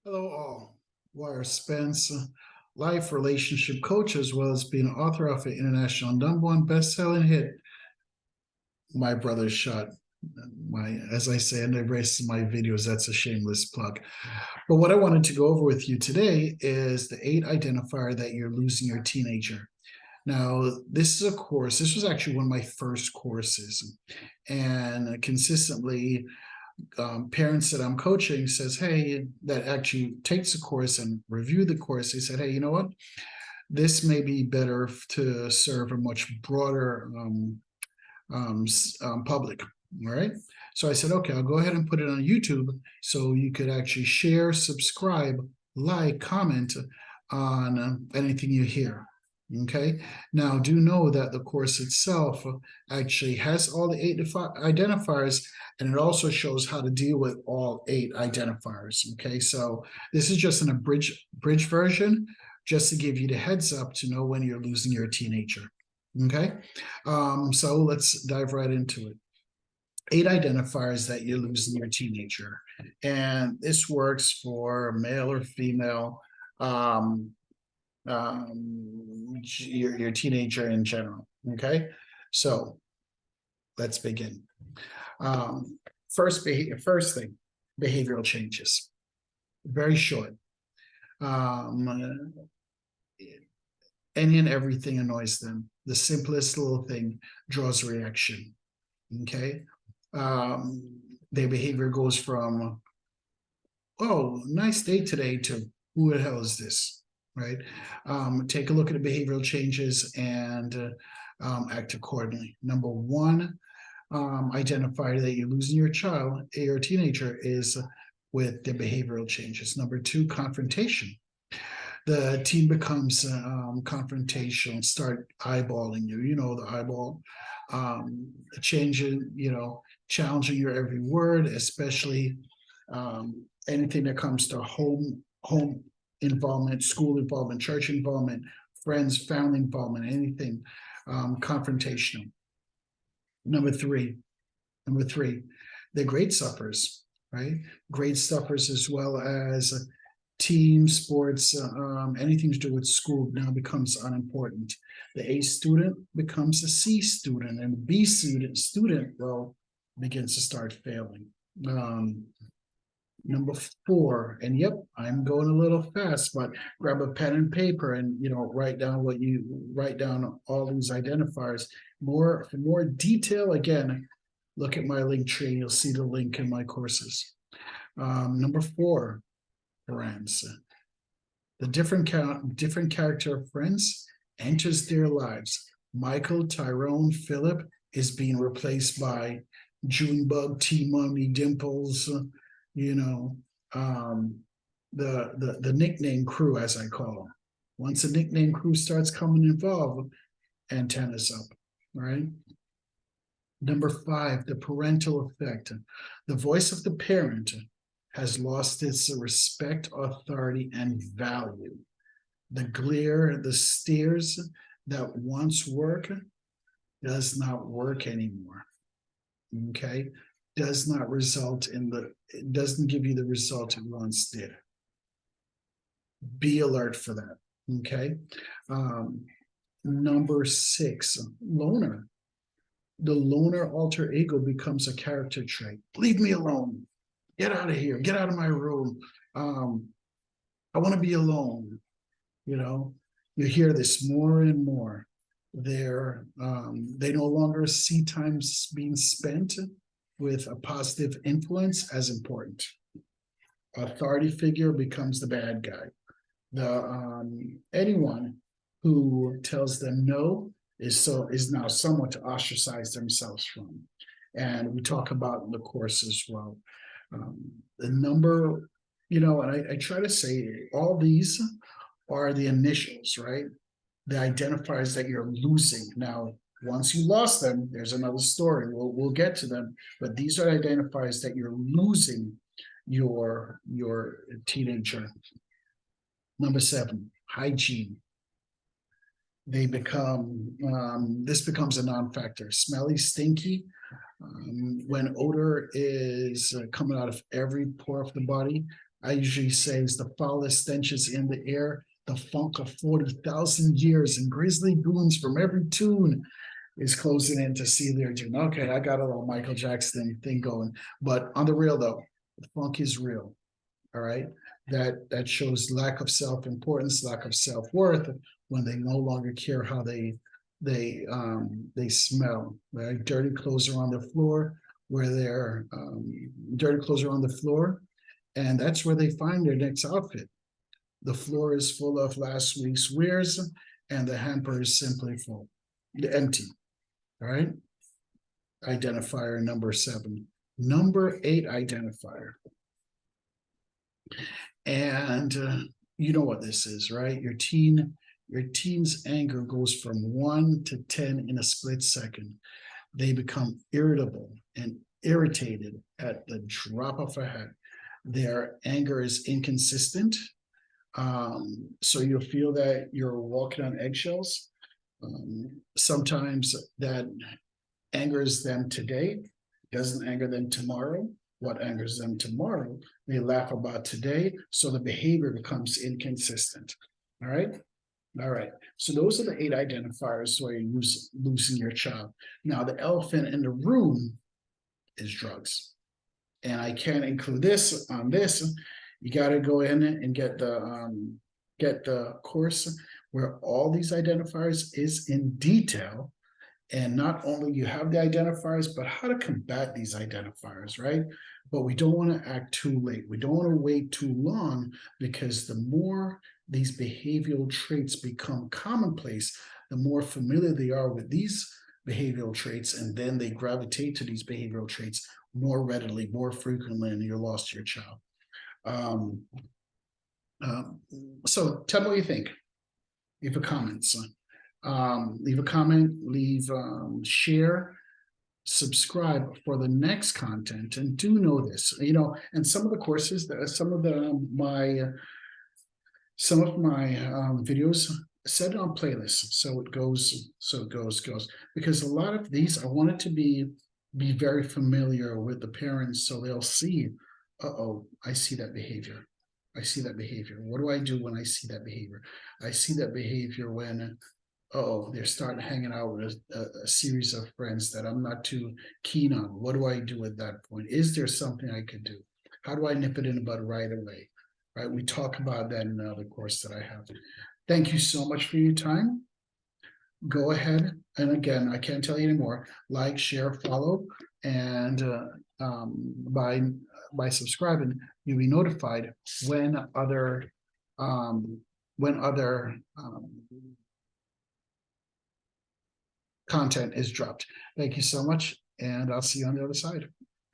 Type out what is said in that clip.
Hello, all. Wire Spence, life relationship coach, as well as being author of an international #1 best-selling hit, My Brother's Shot. As I say in the rest of my videos, that's a shameless plug. But what I wanted to go over with you today is the 8 identifier that you're losing your teenager. Now, this is a course. This was actually one of my first courses, and consistently parents that I'm coaching says, hey, that actually takes the course and review the course. They said, hey, you know what? This may be better to serve a much broader public. All right. So I said, okay, I'll go ahead and put it on YouTube so you could actually share, subscribe, like, comment on anything you hear. Okay. Now, do know that the course itself actually has all the 8 identifiers, and it also shows how to deal with all 8 identifiers. Okay. So this is just an abridged version, just to give you the heads up to know when you're losing your teenager. Okay. So let's dive right into it. 8 identifiers that you're losing your teenager. And this works for male or female, your teenager in general. Okay. So let's begin. First thing, behavioral changes. Very short. Any and everything annoys them. The simplest little thing draws reaction. Okay. Their behavior goes from, oh, nice day today, to who the hell is this? Right. Take a look at the behavioral changes and act accordingly. Number one, identifier that you're losing your child, your teenager, is with the behavioral changes. Number two, confrontation. The teen becomes confrontational, start eyeballing you, the eyeball, changing, challenging your every word, especially anything that comes to home involvement, school involvement, church involvement, friends, family involvement, anything confrontational. Number three, the grade suffers, right? Grade suffers, as well as team sports, anything to do with school now becomes unimportant. The A student becomes a C student, and the B student well begins to start failing. Number four, and yep, I'm going a little fast, but grab a pen and paper and write down all these identifiers. For more detail, again, look at my link tree. You'll see the link in my courses. Number four, friends. The different character of friends enters their lives. Michael, Tyrone, Philip is being replaced by Junebug, T-Money, Dimples, the nickname crew, as I call them. Once the nickname crew starts coming involved, antennas up, right? Number five, the parental effect. The voice of the parent has lost its respect, authority, and value. The glare, the stares that once worked does not work anymore. Okay? It doesn't give you the result it once did. Be alert for that. Okay? Number six, loner. The loner alter ego becomes a character trait. Leave me alone. Get out of here. Get out of my room. I want to be alone. You hear this more and more. They no longer see time being spent with a positive influence as important. Authority figure becomes the bad guy. Anyone who tells them no is now someone to ostracize themselves from. And we talk about in the course as well. The number, and I try to say all these are the initials, right? The identifiers that you're losing. Now, once you lost them, there's another story. We'll get to them, but these are identifiers that you're losing your teenager. Number seven, hygiene. This becomes a non-factor. Smelly, stinky. When odor is coming out of every pore of the body, I usually say is the foulest stenches in the air, the funk of 40,000 years, and grisly goons from every tune is closing in to see their tune. Okay, I got a little Michael Jackson thing going, but on the real though, the funk is real. All right, that shows lack of self-importance, lack of self-worth when they no longer care how they smell. Right, dirty clothes are on the floor where they're dirty clothes are on the floor, and that's where they find their next outfit. The floor is full of last week's wears, and the hamper is simply full, empty. All right. Identifier number 7. Number 8 identifier. And you know what this is, right? Your teen's anger goes from 1 to 10 in a split second. They become irritable and irritated at the drop of a hat. Their anger is inconsistent. So you'll feel that you're walking on eggshells. Sometimes that angers them today, doesn't anger them tomorrow. What angers them tomorrow, they laugh about today. So the behavior becomes inconsistent. All right. All right. So those are the 8 identifiers where you're losing your child. Now, the elephant in the room is drugs. And I can't include this on this. You got to go in and get the course where all these identifiers is in detail. And not only you have the identifiers, but how to combat these identifiers, right? But we don't want to act too late. We don't want to wait too long, because the more these behavioral traits become commonplace, the more familiar they are with these behavioral traits, and then they gravitate to these behavioral traits more readily, more frequently, and you're lost to your child. So tell me what you think. Leave a comment. Leave a comment, share, subscribe for the next content, and do know this, and some of the courses, some of my videos set it on playlists, so it goes, because a lot of these I want it to be very familiar with the parents, so they'll see, I see that behavior. I see that behavior. What do I do when I see that behavior? I see that behavior when they're starting hanging out with a series of friends that I'm not too keen on. What do I do at that point? Is there something I could do? How do I nip it in the bud right away? Right? We talk about that in another course that I have. Thank you so much for your time. Go ahead, and again, I can't tell you anymore. Like, share, follow, and by subscribing, you'll be notified when other content is dropped. Thank you so much, and I'll see you on the other side.